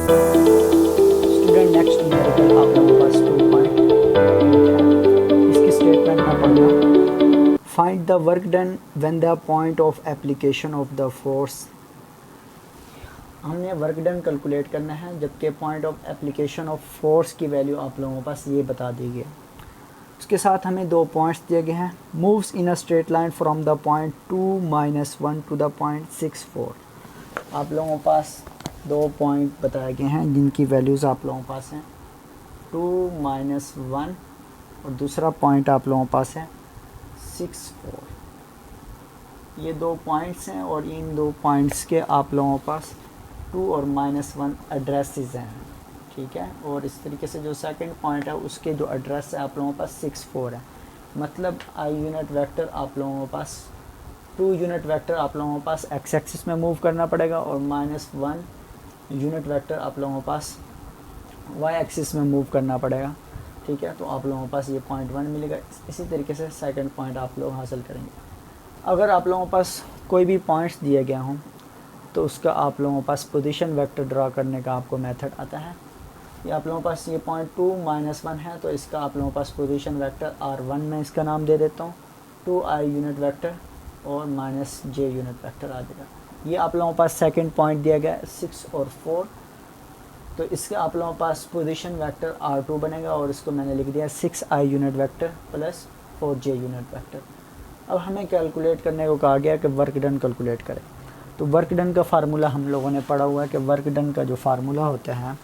Student next numerical आप लोगों के पास 2.8 है। इसकी स्टेटमेंट में पढ़ना, find the work done when the point of application of the force. हमने वर्क डन कैलकुलेट करना है जबकि point of application of force की वैल्यू आप लोगों के पास ये बता दी गई। उसके साथ हमें दो पॉइंट्स दिए गए हैं, moves in a straight line from the point 2-1 to the point 6-4। आप लोगों के पास दो पॉइंट बताए गए हैं जिनकी वैल्यूज़ आप लोगों के पास हैं 2-1 और दूसरा पॉइंट आप लोगों के पास है 6-4। ये दो पॉइंट्स हैं और इन दो पॉइंट्स के आप लोगों के पास 2 और -1 एड्रेसेस हैं, ठीक है। और इस तरीके से जो सेकंड पॉइंट है उसके जो एड्रेस है आप लोगों के पास 6-4 है। मतलब आई यूनिट वेक्टर आप लोगों के पास 2 यूनिट वेक्टर आप लोगों के पास एक्स एक्सिस में मूव करना पड़ेगा और -1 यूनिट वेक्टर आप लोगों के पास वाई एक्सिस में मूव करना पड़ेगा, ठीक है। तो आप लोगों के पास ये पॉइंट 1 मिलेगा। इसी तरीके से सेकंड पॉइंट आप लोग हासिल करेंगे। अगर आप लोगों के पास कोई भी पॉइंट्स दिए गए हों तो उसका आप लोगों के पास पोजीशन वेक्टर ड्रा करने का आपको मेथड आता है। ये आप लोगों के पास ये पॉइंट 2-1 है तो इसका आप लोगों के पास पोजीशन वेक्टर R1 में इसका नाम दे देता हूँ, 2i यूनिट वेक्टर और -j यूनिट वेक्टर आ जाएगा। ये आप लोगों के पास सेकंड पॉइंट दिया गया है 6 और 4, तो इसका आप लोगों के पास पोजीशन वेक्टर R2 बनेगा और इसको मैंने लिख दिया 6i unit vector plus 4j unit vector. अब हमें कैलकुलेट करने को कहा गया कि वर्क डन कैलकुलेट करें। तो वर्क डन का फार्मूला हम लोगों ने पढ़ा हुआ है कि वर्क डन का जो फार्मूला होता है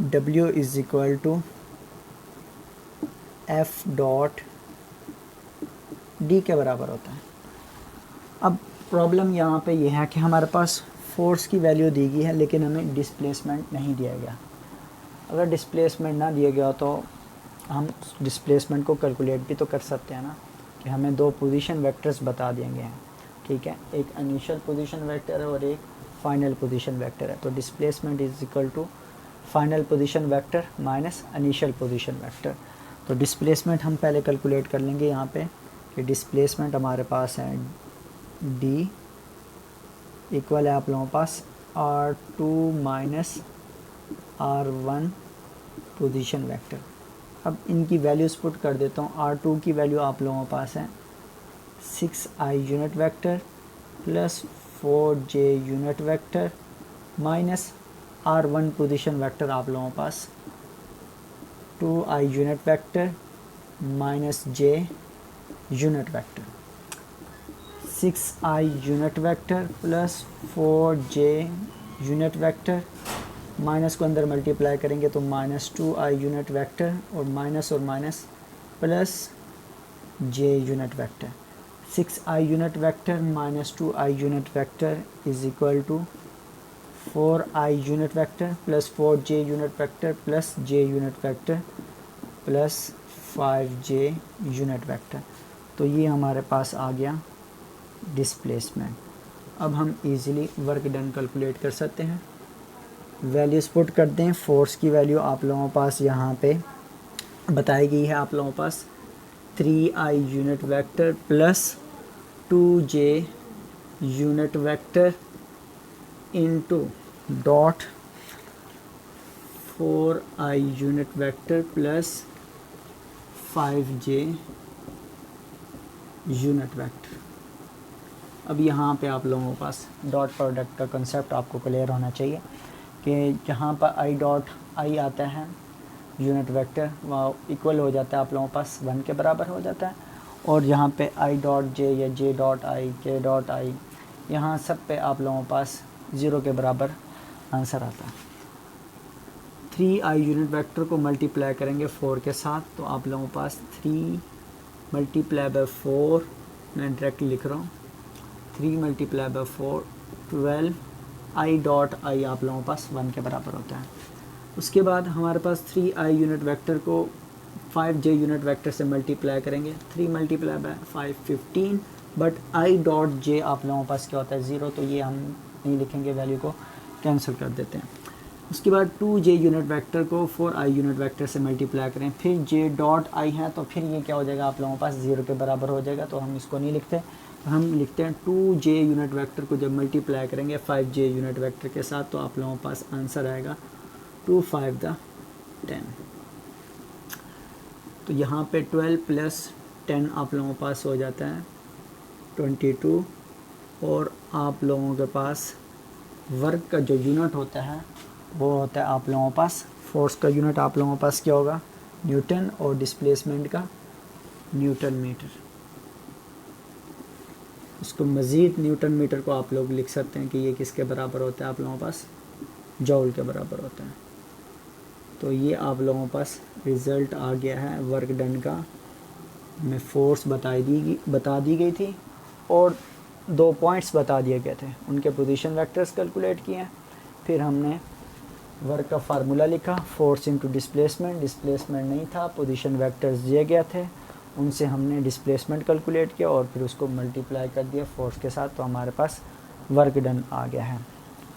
W = F D के बराबर होता है। अब प्रॉब्लम यहाँ पे ये है कि हमारे पास फोर्स की वैल्यू दी गई है लेकिन हमें डिस्प्लेसमेंट नहीं दिया गया। अगर डिस्प्लेसमेंट ना दिया गया तो हम डिस्प्लेसमेंट को कैलकुलेट भी तो कर सकते हैं ना, कि हमें दो पोजीशन वेक्टर्स बता देंगे हैं, ठीक है। एक इनिशियल पोजीशन वेक्टर है और एक फाइनल पोजीशन वेक्टर है। तो displacement = final position vector minus initial position vector. तो डिस्प्लेसमेंट हम पहले कैलकुलेट कर लेंगे यहाँ पे कि डिस्प्लेसमेंट हमारे पास है D इक्वल है आप लोगों के पास R2 - R1 पोजीशन वेक्टर। अब इनकी वैल्यूज़ पुट कर देता हूँ। R2 की वैल्यू आप लोगों के पास है 6i unit vector plus 4j unit vector minus R1 position vector आप लोगों के पास 2i unit vector minus j unit vector. 6i unit vector plus 4j unit vector, minus को अंदर मल्टीप्लाई करेंगे तो -2i यूनिट वेक्टर और minus plus j unit vector. 6i unit vector minus 2i unit vector = 4i unit vector plus 4j unit vector plus j unit vector plus 5j unit vector. तो ये हमारे पास आ गया displacement. अब हम easily work done calculate कर सकते हैं। Values put कर दें। फोर्स की वैल्यू आप लोगों के पास यहाँ पे बताई गई है, आप लोगों के पास 3i unit vector plus 2j unit vector into dot 4i unit vector plus 5j unit vector. अब यहाँ पे आप लोगों के पास डॉट प्रोडक्ट का कंसेप्ट आपको क्लियर होना चाहिए कि जहाँ पर i आता है यूनिट वेक्टर वह इक्वल हो जाता है आप लोगों के पास 1 के बराबर हो जाता है, और यहाँ पे i.j या j.i k.i यहाँ सब पे आप लोगों के पास 0 के बराबर आंसर आता है। 3i यूनिट वेक्टर को मल्टीप्लाई करेंगे 4 के साथ तो आप लोगों के पास 3 × 4 मैं डायरेक्ट लिख रहा हूँ 3 × 4 12 i.i आप लोगों के पास 1 के बराबर होता है। उसके बाद हमारे पास 3i यूनिट वेक्टर को 5j यूनिट वेक्टर से मल्टीप्लाई करेंगे 3 × 5 15, बट i.j आप लोगों के पास क्या होता है 0, तो ये हम नहीं लिखेंगे, वैल्यू को कैंसिल कर देते हैं। उसके बाद 2j यूनिट वेक्टर को 4i यूनिट वेक्टर से मल्टीप्लाई करें, फिर j.i है तो फिर ये क्या हो जाएगा आप लोगों के पास 0 के बराबर हो जाएगा, तो हम इसको नहीं लिखते। तो हम लिखते हैं 2j यूनिट वेक्टर को जब मल्टीप्लाई करेंगे 5j यूनिट वेक्टर के साथ तो आप लोगों के पास आंसर आएगा 2 5 10। तो यहाँ पे 12 + 10 आप लोगों के पास हो जाता है 22 और आप लोगों के पास वर्क का जो यूनिट होता है वो होता है आप लोगों के पास फोर्स का यूनिट आप लोगों के पास क्या होगा न्यूटन और डिस्प्लेसमेंट का न्यूटन मीटर। उसको मज़ीद न्यूटन मीटर को आप लोग लिख सकते हैं कि ये किसके बराबर होता है आप लोगों के पास जॉल के बराबर होता है। तो ये आप लोगों के पास रिज़ल्ट आ गया है वर्क डन का। में फोर्स बता दी गई थी और 2 पॉइंट्स बता दिए गए थे, उनके पोजीशन वेक्टर्स कैलकुलेट किए हैं। फिर हमने वर्क का फार्मूला लिखा फोर्स इंटू डिस्प्लेसमेंट नहीं था, पोजीशन वेक्टर्स दिए गए थे, उनसे हमने डिस्प्लेसमेंट कैलकुलेट किया और फिर उसको मल्टीप्लाई कर दिया फोर्स के साथ, तो हमारे पास वर्क डन आ गया है।